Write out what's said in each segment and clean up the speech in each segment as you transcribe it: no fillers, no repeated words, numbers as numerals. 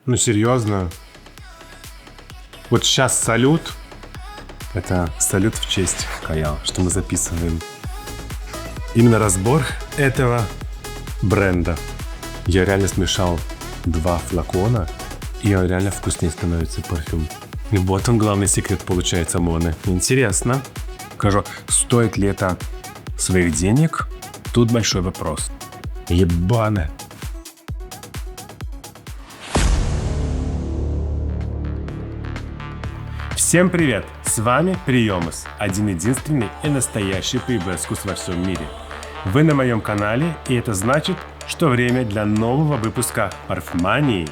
Ну, серьезно. Вот сейчас салют. Это салют в честь Каял, что мы записываем именно разбор этого бренда. Я реально смешал 2 флакона, и он реально вкуснее становится, парфюм. И вот он, главный секрет, получается, Моны. Интересно. Скажу, стоит ли это своих денег? Тут большой вопрос. Ебано. Всем привет! С вами Приемыс, один-единственный и настоящий ПБ-скус во всем мире. Вы на моем канале, и это значит, что время для нового выпуска «Парфмании».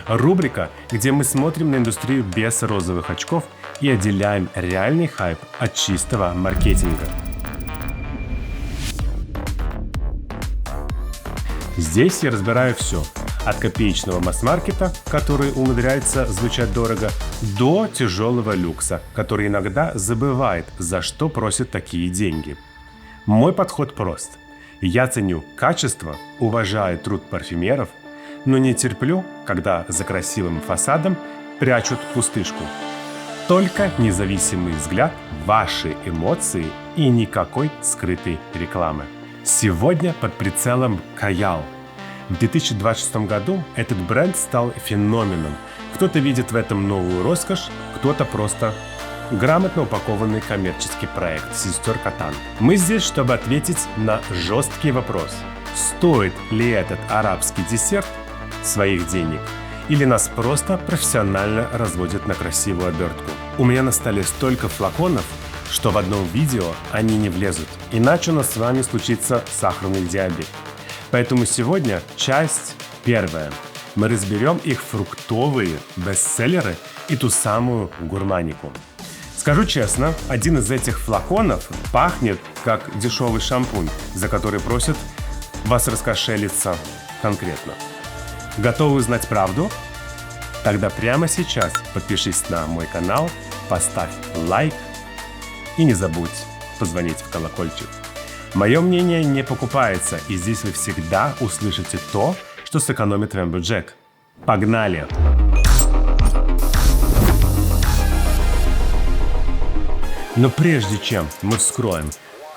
Рубрика, где мы смотрим на индустрию без розовых очков и отделяем реальный хайп от чистого маркетинга. Здесь я разбираю все. От копеечного масс-маркета, который умудряется звучать дорого, до тяжелого люкса, который иногда забывает, за что просит такие деньги. Мой подход прост. Я ценю качество, уважаю труд парфюмеров, но не терплю, когда за красивым фасадом прячут пустышку. Только независимый взгляд, ваши эмоции и никакой скрытой рекламы. Сегодня под прицелом Каял. В 2026 году этот бренд стал феноменом. Кто-то видит в этом новую роскошь, кто-то просто грамотно упакованный коммерческий проект сестер Катан. Мы здесь, чтобы ответить на жесткий вопрос. Стоит ли этот арабский десерт своих денег? Или нас просто профессионально разводят на красивую обертку? У меня на столе столько флаконов, что в одном видео они не влезут. Иначе у нас с вами случится сахарный диабет. Поэтому сегодня часть первая. Мы разберем их фруктовые бестселлеры и ту самую гурманику. Скажу честно, один из этих флаконов пахнет как дешевый шампунь, за который просят вас раскошелиться конкретно. Готовы узнать правду? Тогда прямо сейчас подпишись на мой канал, поставь лайк и не забудь позвонить в колокольчик. Мое мнение не покупается, и здесь вы всегда услышите то, что сэкономит вам бюджет. Погнали! Но прежде чем мы вскроем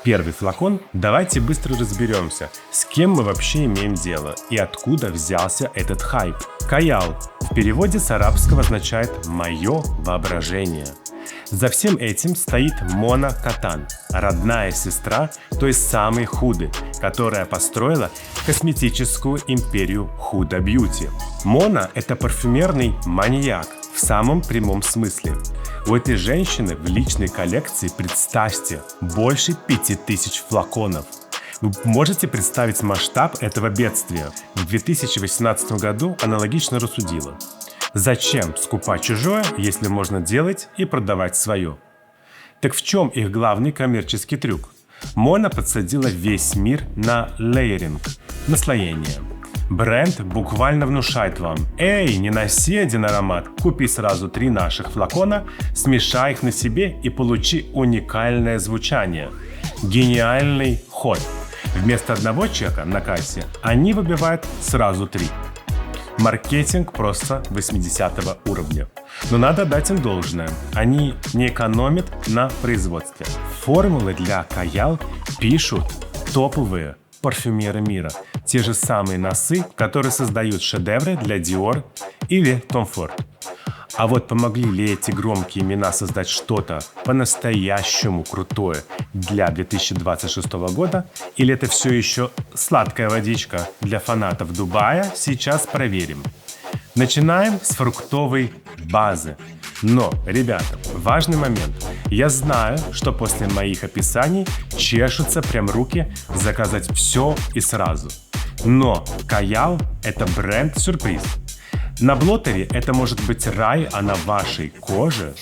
первый флакон, давайте быстро разберемся, с кем мы вообще имеем дело и откуда взялся этот хайп. Каял в переводе с арабского означает «моё воображение». За всем этим стоит Мона Катан, родная сестра той самой Худы, которая построила косметическую империю Huda Beauty. Мона – это парфюмерный маньяк в самом прямом смысле. У этой женщины в личной коллекции, представьте, больше 5000 флаконов. Вы можете представить масштаб этого бедствия? В 2018 году аналогично рассудила. Зачем скупать чужое, если можно делать и продавать свое? Так в чем их главный коммерческий трюк? Мона подсадила весь мир на лейеринг, наслоение. Бренд буквально внушает вам: «Эй, не носи один аромат, купи сразу 3 наших флакона, смешай их на себе и получи уникальное звучание». Гениальный ход. Вместо одного чека на кассе они выбивают сразу 3. Маркетинг просто 80-го уровня. Но надо дать им должное. Они не экономят на производстве. Формулы для Каял пишут топовые парфюмеры мира. Те же самые носы, которые создают шедевры для Dior или Tom Ford. А вот помогли ли эти громкие имена создать что-то по-настоящему крутое для 2026 года? Или это все еще сладкая водичка для фанатов Дубая? Сейчас проверим. Начинаем с фруктовой базы. Но, ребята, важный момент. Я знаю, что после моих описаний чешутся прям руки заказать все и сразу. Но Каял – это бренд-сюрприз. На блотере это может быть рай, а на вашей коже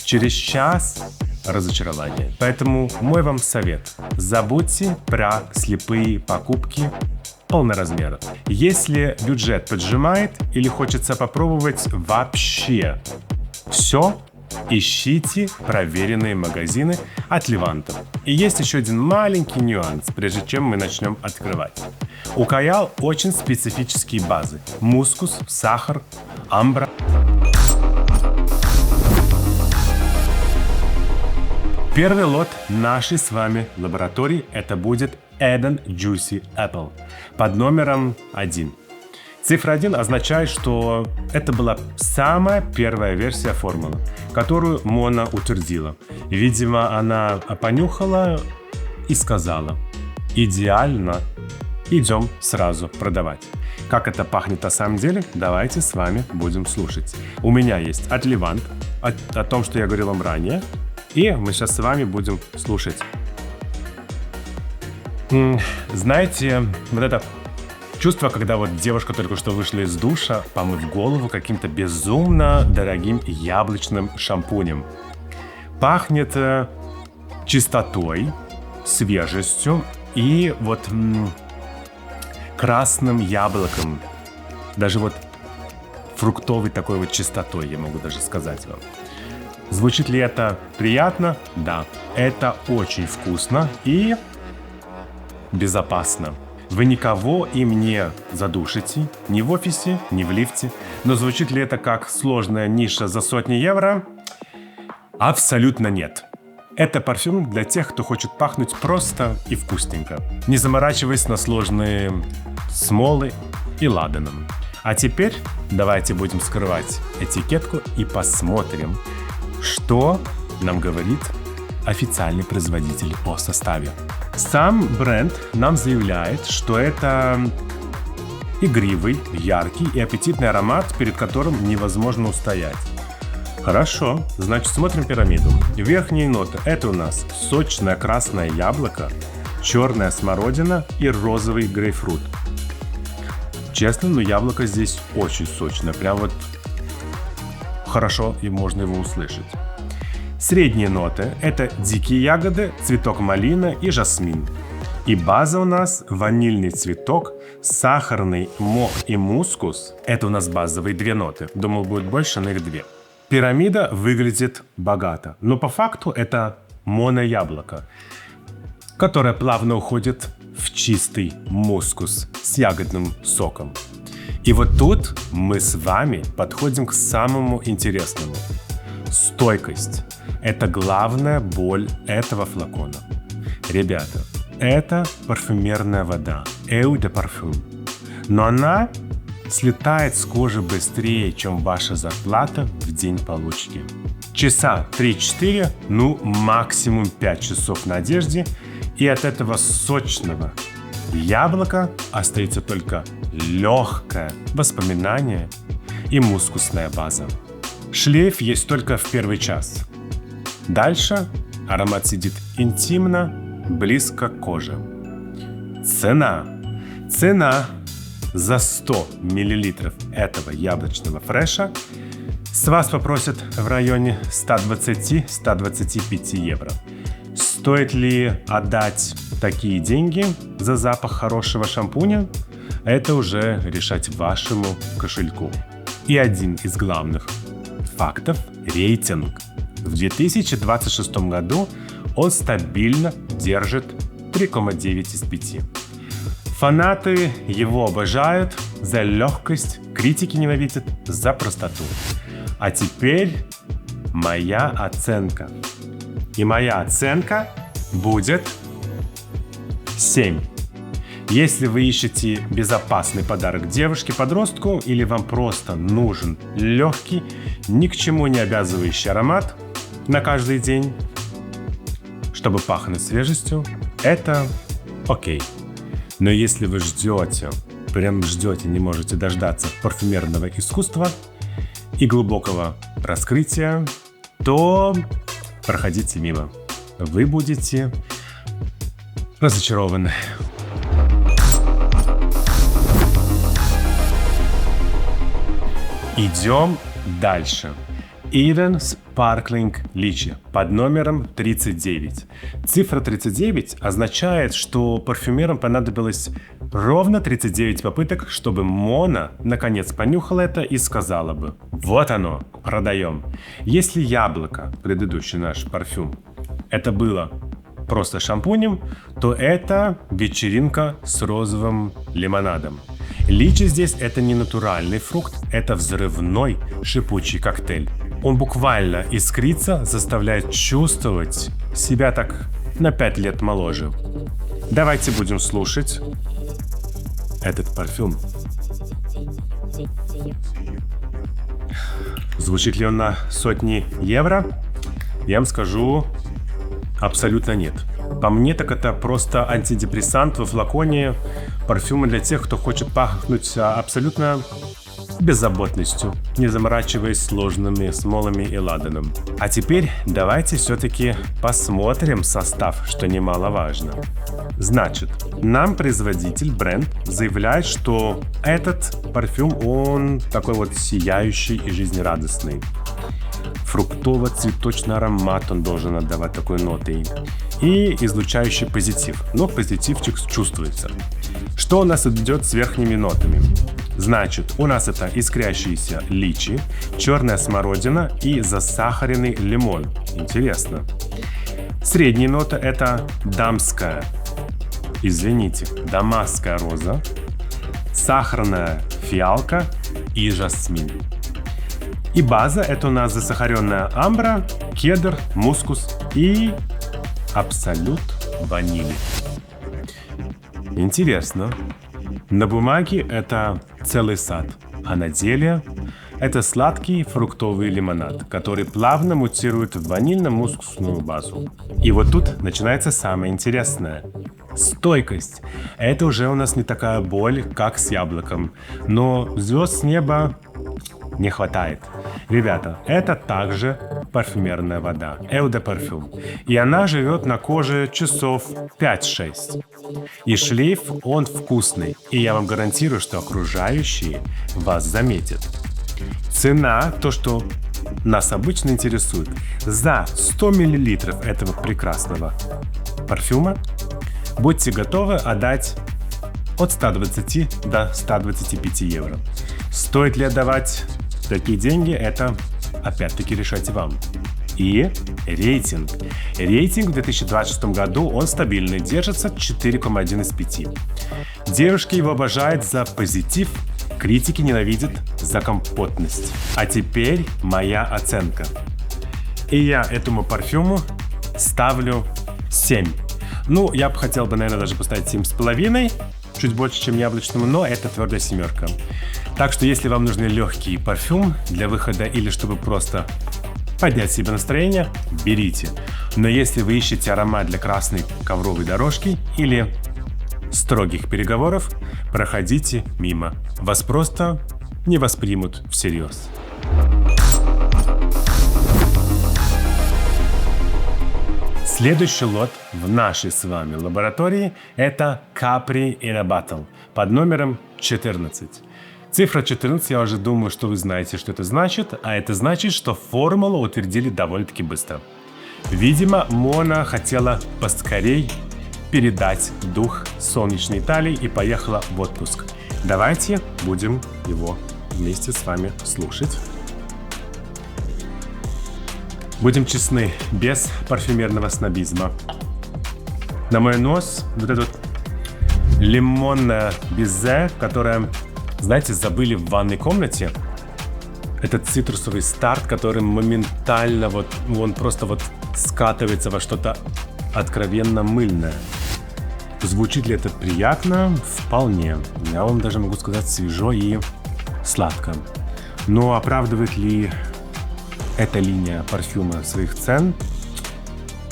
через час разочарование. Поэтому мой вам совет. Забудьте про слепые покупки полноразмера. Если бюджет поджимает или хочется попробовать вообще все, Ищите проверенные магазины от Леванта. И есть еще один маленький нюанс, прежде чем мы начнем открывать. У Каял очень специфические базы. Мускус, сахар, амбра. Первый лот нашей с вами лаборатории это будет Eden Juicy Apple под номером 1. Цифра 1 означает, что это была самая первая версия формулы, которую Мона утвердила. Видимо, она понюхала и сказала: идеально, идем сразу продавать. Как это пахнет на самом деле, давайте с вами будем слушать. У меня есть от Левант, о том, что я говорил вам ранее, и мы сейчас с вами будем слушать. Знаете, вот это чувство, когда вот девушка только что вышла из душа, помыв голову каким-то безумно дорогим яблочным шампунем. Пахнет чистотой, свежестью и вот красным яблоком. Даже вот фруктовой такой вот чистотой, я могу даже сказать вам. Звучит ли это приятно? Да. Это очень вкусно и безопасно. Вы никого им не задушите, ни в офисе, ни в лифте. Но звучит ли это как сложная ниша за сотни евро? Абсолютно нет. Это парфюм для тех, кто хочет пахнуть просто и вкусненько, не заморачиваясь на сложные смолы и ладаном. А теперь давайте будем скрывать этикетку и посмотрим, что нам говорит официальный производитель по составу. Сам бренд нам заявляет, что это игривый, яркий и аппетитный аромат, перед которым невозможно устоять. Хорошо, значит, смотрим пирамиду. Верхние ноты – это у нас сочное красное яблоко, черная смородина и розовый грейпфрут. Честно, но яблоко здесь очень сочное, прям вот хорошо и можно его услышать. Средние ноты – это дикие ягоды, цветок малина и жасмин. И база у нас ванильный цветок, сахарный мох и мускус. Это у нас базовые две ноты. Думал, будет больше, но их две. Пирамида выглядит богато, но по факту это монояблоко, которое плавно уходит в чистый мускус с ягодным соком. И вот тут мы с вами подходим к самому интересному. Стойкость. Это главная боль этого флакона. Ребята, это парфюмерная вода. Eau de Parfum. Но она слетает с кожи быстрее, чем ваша зарплата в день получки. Часа 3-4, ну максимум 5 часов на одежде, и от этого сочного яблока остается только легкое воспоминание и мускусная база. Шлейф есть только в первый час. Дальше аромат сидит интимно, близко к коже. Цена за 100 мл этого яблочного фреша с вас попросят в районе 120-125 евро. Стоит ли отдать такие деньги за запах хорошего шампуня? Это уже решать вашему кошельку. И один из главных фактов – рейтинг. В 2026 году он стабильно держит 3,9 из 5. Фанаты его обожают за легкость, критики ненавидят за простоту. А теперь моя оценка. И моя оценка будет 7. Если вы ищете безопасный подарок девушке-подростку или вам просто нужен легкий, ни к чему не обязывающий аромат на каждый день, чтобы пахнуть свежестью, это окей. Но если вы прям ждете, не можете дождаться парфюмерного искусства и глубокого раскрытия, то проходите мимо. Вы будете разочарованы. Идем дальше. Eden Sparkling Lychee под номером 39. Цифра 39 означает, что парфюмерам понадобилось ровно 39 попыток, чтобы Мона наконец понюхала это и сказала бы: вот оно, продаем. Если яблоко, предыдущий наш парфюм, это было просто шампунем, то это вечеринка с розовым лимонадом. Личи здесь это не натуральный фрукт, это взрывной шипучий коктейль. Он буквально искрится, заставляет чувствовать себя так на 5 лет моложе. Давайте будем слушать этот парфюм. Звучит ли он на сотни евро? Я вам скажу, абсолютно нет. По мне, так это просто антидепрессант во флаконе, парфюмы для тех, кто хочет пахнуть абсолютно беззаботностью, не заморачиваясь сложными смолами и ладаном. А теперь давайте все-таки посмотрим состав, что немаловажно. Значит, нам производитель, бренд, заявляет, что этот парфюм, он такой вот сияющий и жизнерадостный. Фруктово-цветочный аромат он должен отдавать такой нотой. И излучающий позитив. Но позитивчик чувствуется. Что у нас идет с верхними нотами? Значит, у нас это искрящиеся личи, черная смородина и засахаренный лимон. Интересно. Средняя нота это дамская, дамасская роза, сахарная фиалка и жасмин. И база это у нас засахаренная амбра, кедр, мускус и абсолют ванили. Интересно. На бумаге это целый сад, а на деле это сладкий фруктовый лимонад, который плавно мутирует в ванильно-мускусную базу. И вот тут начинается самое интересное. Стойкость. Это уже у нас не такая боль, как с яблоком. Но звезд с неба не хватает. Ребята, это также парфюмерная вода, Eau de Parfum. И она живет на коже часов 5-6. И шлейф, он вкусный. И я вам гарантирую, что окружающие вас заметят. Цена, то, что нас обычно интересует. За 100 мл этого прекрасного парфюма будьте готовы отдать от 120 до 125 евро. Стоит ли отдавать такие деньги, это опять-таки решайте вам. И рейтинг. Рейтинг в 2026 году, он стабильный, держится 4,1 из 5. Девушки его обожают за позитив, критики ненавидят за компотность. А теперь моя оценка. И я этому парфюму ставлю 7. Ну, я бы хотел наверное, даже поставить 7,5, чуть больше, чем яблочному, но это твердая семерка. Так что, если вам нужен легкий парфюм для выхода или чтобы просто поднять себе настроение, берите. Но если вы ищете аромат для красной ковровой дорожки или строгих переговоров, проходите мимо. Вас просто не воспримут всерьез. Следующий лот в нашей с вами лаборатории – это Capri in a Bottle под номером 14. Цифра 14, я уже думаю, что вы знаете, что это значит, а это значит, что формулу утвердили довольно-таки быстро. Видимо, Мона хотела поскорей передать дух солнечной Италии и поехала в отпуск. Давайте будем его вместе с вами слушать. Будем честны, без парфюмерного снобизма. На мой нос вот это вот лимонное безе, которое, знаете, забыли в ванной комнате. Этот цитрусовый старт, который моментально он просто скатывается во что-то откровенно мыльное. Звучит ли это приятно? Вполне. Я вам даже могу сказать, свежо и сладко. Но оправдывает ли эта линия парфюма своих цен?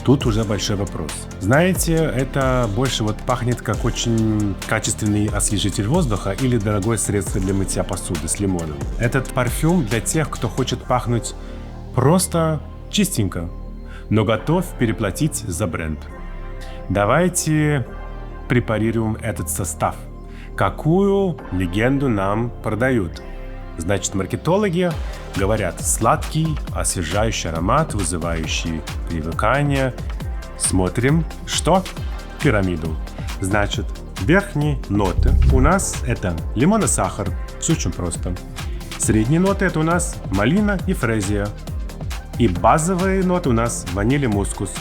Тут уже большой вопрос. Знаете, это больше пахнет как очень качественный освежитель воздуха или дорогое средство для мытья посуды с лимоном. Этот парфюм для тех, кто хочет пахнуть просто чистенько, но готов переплатить за бренд. Давайте препарируем этот состав. Какую легенду нам продают? Значит, маркетологи говорят сладкий, освежающий аромат, вызывающий привыкание. Смотрим, что? Пирамиду. Значит, верхние ноты у нас это лимон и сахар. Все очень просто. Средние ноты это у нас малина и фрезия. И базовые ноты у нас ваниль и мускус.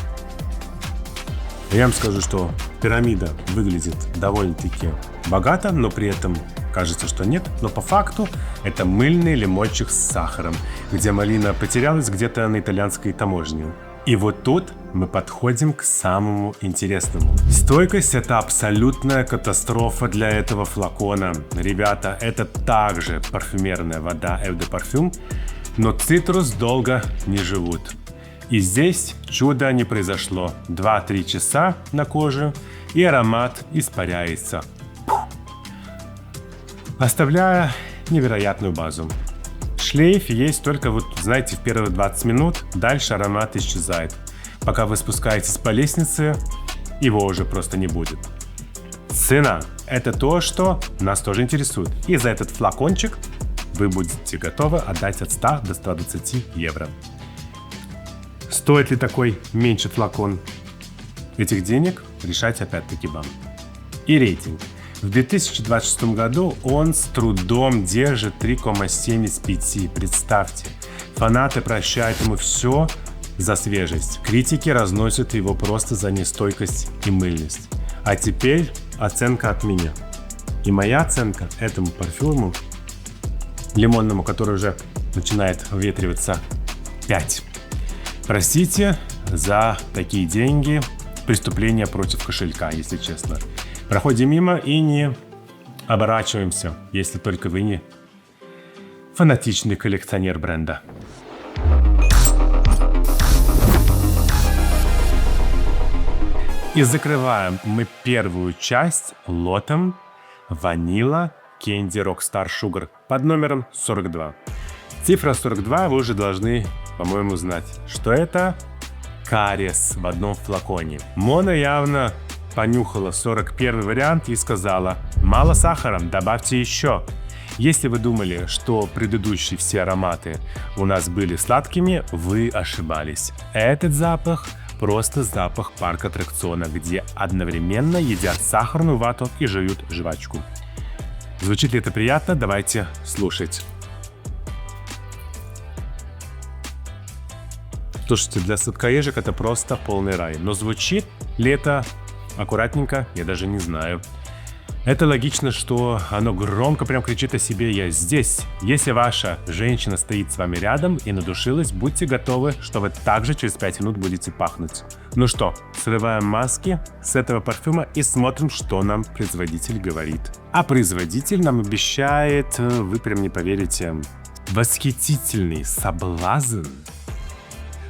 Я вам скажу, что пирамида выглядит довольно-таки богато, но при этом кажется, что нет. Но по факту это мыльный лимончик с сахаром, где малина потерялась где-то на итальянской таможне. И вот тут мы подходим к самому интересному. Стойкость — это абсолютная катастрофа для этого флакона. Ребята, это также парфюмерная вода Eau de Parfum, но цитрус долго не живут. И здесь чудо не произошло. 2-3 часа на коже, и аромат испаряется, оставляя невероятную базу. Шлейф есть только вот, знаете, в первые 20 минут, дальше аромат исчезает. Пока вы спускаетесь по лестнице, его уже просто не будет. Цена – это то, что нас тоже интересует. И за этот флакончик вы будете готовы отдать от 100 до 120 евро. Стоит ли такой меньше флакон этих денег, решать опять-таки вам. И рейтинг. В 2026 году он с трудом держит 3,7 из 5. Представьте, фанаты прощают ему все за свежесть. Критики разносят его просто за нестойкость и мыльность. А теперь оценка от меня. И моя оценка этому парфюму лимонному, который уже начинает выветриваться, 5. Простите за такие деньги, преступление против кошелька, если честно. Проходим мимо и не оборачиваемся, если только вы не фанатичный коллекционер бренда. И закрываем мы первую часть лотом Vanilla Candy Rockstar Sugar под номером 42. Цифра 42 вы уже должны, по-моему, знать, что это кариес в одном флаконе. Мона явно понюхала 41 вариант и сказала: мало сахара, добавьте еще. Если вы думали, что предыдущие все ароматы у нас были сладкими, вы ошибались. Этот запах просто запах парка аттракциона, где одновременно едят сахарную вату и жуют жвачку. Звучит ли это приятно? Давайте слушать. Слушайте, для сладкоежек это просто полный рай. Но звучит ли это аккуратненько? Я даже не знаю. Это логично, что оно громко прям кричит о себе: «Я здесь». Если ваша женщина стоит с вами рядом и надушилась, будьте готовы, что вы также через 5 минут будете пахнуть. Ну что, срываем маски с этого парфюма и смотрим, что нам производитель говорит. А производитель нам обещает, вы прям не поверите, восхитительный соблазн,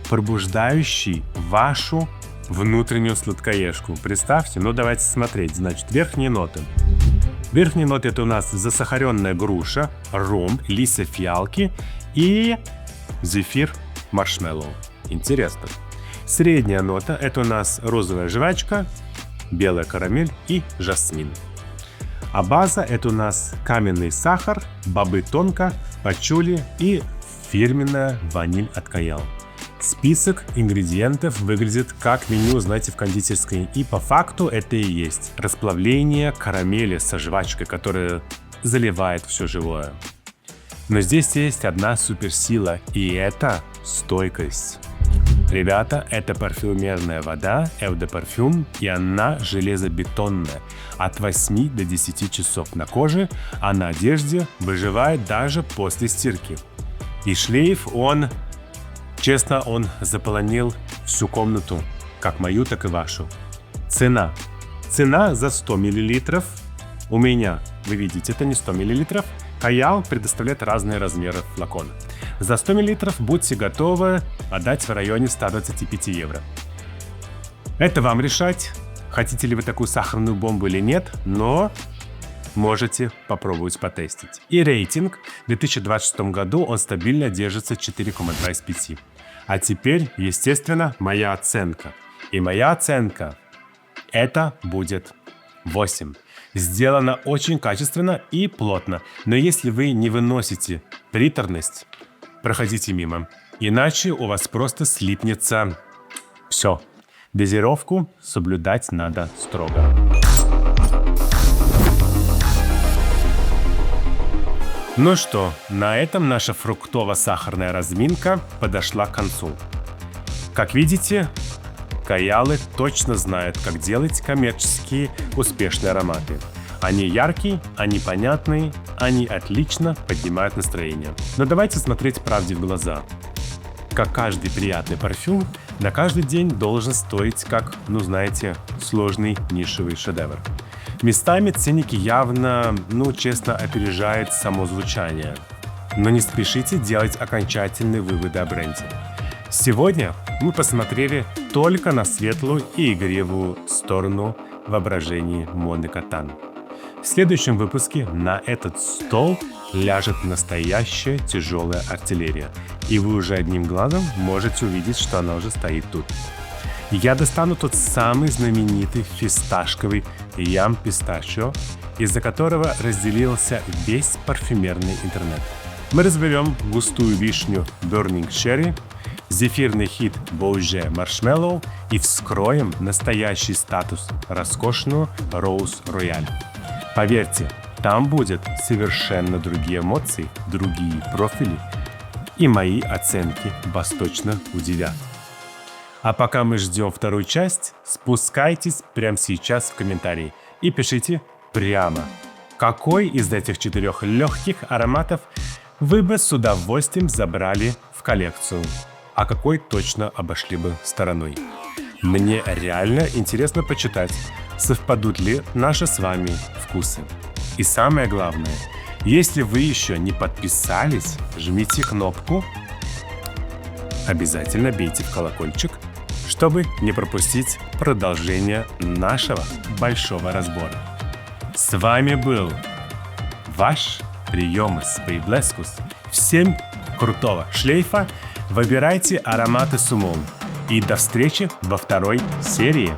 пробуждающий вашу внутреннюю сладкоежку. Представьте, ну давайте смотреть. Значит, верхние ноты. Верхние ноты — это у нас засахаренная груша, ром, листья фиалки и зефир маршмеллоу. Интересно. Средняя нота — это у нас розовая жвачка, белая карамель и жасмин. А база — это у нас каменный сахар, бобы тонко, пачули и фирменная ваниль от Каял. Список ингредиентов выглядит как меню, знаете, в кондитерской. И по факту это и есть расплавление карамели со жвачкой, которая заливает все живое. Но здесь есть одна суперсила, и это стойкость. Ребята, это парфюмерная вода Eau de Parfum, и она железобетонная. От 8 до 10 часов на коже, а на одежде выживает даже после стирки. И шлейф, честно, он заполонил всю комнату, как мою, так и вашу. Цена. Цена за 100 мл. У меня, вы видите, это не 100 мл. Каял предоставляет разные размеры флакона. За 100 мл будьте готовы отдать в районе 125 евро. Это вам решать, хотите ли вы такую сахарную бомбу или нет, но можете попробовать потестить. И рейтинг в 2026 году он стабильно держится 4,2 из 5. А теперь, естественно, моя оценка. И моя оценка — это будет 8. Сделано очень качественно и плотно. Но если вы не выносите приторность, проходите мимо. Иначе у вас просто слипнется все. Дозировку соблюдать надо строго. Ну что, на этом наша фруктово-сахарная разминка подошла к концу. Как видите, каялы точно знают, как делать коммерческие успешные ароматы. Они яркие, они понятные, они отлично поднимают настроение. Но давайте смотреть правде в глаза. Как каждый приятный парфюм, на каждый день должен стоить как, сложный нишевый шедевр. Местами ценники явно, честно, опережают само звучание. Но не спешите делать окончательные выводы о бренде. Сегодня мы посмотрели только на светлую и игривую сторону воображения Моны Катан. В следующем выпуске на этот стол ляжет настоящая тяжелая артиллерия, и вы уже одним глазом можете увидеть, что она уже стоит тут. Я достану тот самый знаменитый фисташковый Yum Pistachio, из-за которого разделился весь парфюмерный интернет. Мы разберем густую вишню Burning Cherry, зефирный хит Bougie Marshmallow и вскроем настоящий статус роскошного Rose Royale. Поверьте, там будет совершенно другие эмоции, другие профили, и мои оценки вас точно удивят. А пока мы ждем вторую часть, спускайтесь прямо сейчас в комментарии и пишите прямо, какой из этих 4 легких ароматов вы бы с удовольствием забрали в коллекцию, а какой точно обошли бы стороной. Мне реально интересно почитать, совпадут ли наши с вами вкусы. И самое главное, если вы еще не подписались, жмите кнопку, обязательно бейте в колокольчик, чтобы не пропустить продолжение нашего большого разбора. С вами был ваш приемыс Pablescus. Всем крутого шлейфа, выбирайте ароматы с умом. И до встречи во второй серии.